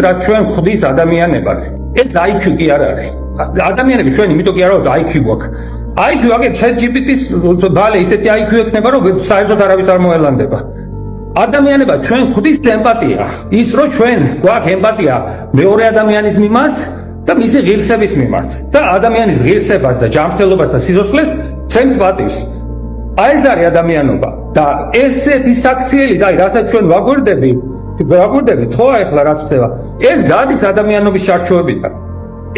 რაც ჩვენ ხდის ადამიანებად, ეს IQ კი არ არის. ადამიანები ჩვენ იმიტომ კი არა რომ IQ გვაქვს. IQ აგერ ChatGPT-ის ბალე ისეთი IQ ექნება, რომ საერთოდ არავის არ მოელანდება. ადამიანება ჩვენ ხდის ემპათია. ის რომ ჩვენ გვაქვს ემპათია მეორე ადამიანის მიმართ და მისი ღირსების მიმართ და ადამიანის ღირსებას და ჯანმრთელობას და სიცოცხლეს ცემთ პატივს. აი ეს არის ადამიანობა და ესეთი საქციელი და რასაც ჩვენ ვაგვირდებით, ხო ახლა რაც ხდება, ეს გადის ადამიანობის შარჩოებიდან.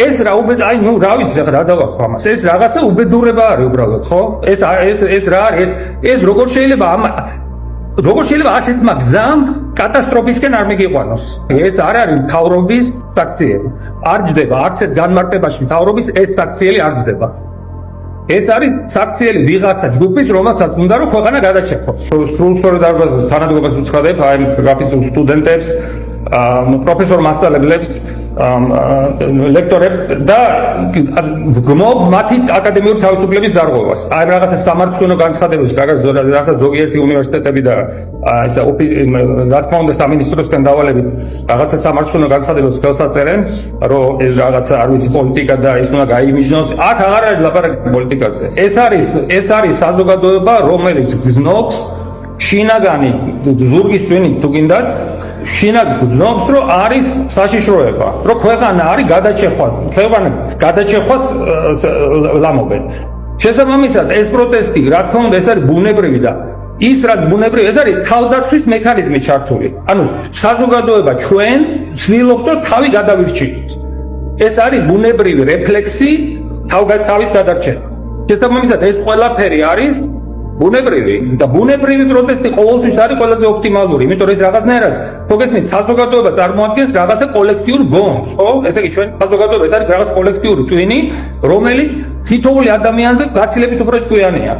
ეს რა აი ნუ რა ვიცი ახლა რა დავაქვ ამას. ეს რაღაცა უბედურება არის უბრალოდ, ხო? ეს რა არის? ეს როგორ შეიძლება ასეთმა გზამ კატასტროფისკენ არ მიგიყვანოს? ეს არ არის მთავრობის საქციელი. არ ჯდება არცეთ განმარტებაში მთავრობის ეს საქციელი არ ჯდება. ეს არის საქციელი ვიღაცა ჯგუფის, რომელსაც უნდა რომ ქვეყანა გადაჭერხოს. სრულწლოვან თანადგომას უცხადებ აი გრაფის სტუდენტებს, პროფესორ მასწავლებლებს, ლექტორებს და ვგმობ მათი აკადემიური თავისუფლების დარღვევას. აი რაღაცა სამართლიანო განცხადებებს, რაღაცა ზოგიერთი უნივერსიტეტები და ისა რა თქმა უნდა სამინისტროსგან დავალებით რაღაცა სამართლიანო განცხადებებს ხელს აწერენ, რომ ეს რაღაცა არ ვიცი პოლიტიკა და ის უნდა გაიმიჯნოს. აქ აღარ არის ლაპარაკი პოლიტიკაზე. ეს არის საზოგადოება, რომელიც გზნობს შინაგანი ზურგის ტვინით თუ გინდათ გზნობს, რომ არის საშიშროება, რომ ქვეყანა არის გადაჭერხვას ლამობენ. შესაბამისად, ეს პროტესტი, რა თქმა უნდა, ეს არის ბუნებრივი და ის რაც ბუნებრივი, ეს არის თავდაცვის მექანიზმი ჩართული. ანუ საზოგადოება ჩვენ ვცდილობთ, რომ თავი გადავირჩიოთ. ეს არის ბუნებრივი რეფლექსი თავის გადარჩენა. შესაბამისად, ეს ყველაფერი არის ბუნებრივი და ბუნებრივი პროტესტი ყოველთვის არის ყველაზე ოპტიმალური, იმიტომ რომ ეს რაღაცნაირად მოგესმით, საზოგადოება წარმოადგენს რაღაცა კოლექტიურ გონს, ხო? ესე იგი ჩვენ საზოგადოება ეს არის რაღაც კოლექტიური ტვინი, რომელიც თითოეული ადამიანზე გაცილებით უფრო ჭკვიანია.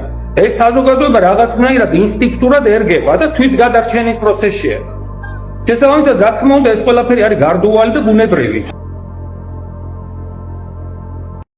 ეს საზოგადოება რაღაცნაირად ინსტინქტურად ერგება და თვითგადარჩენის პროცესშია. შესაბამისად, რა თქმა უნდა, ეს ყველაფერი არის გარდუვალი და ბუნებრივი.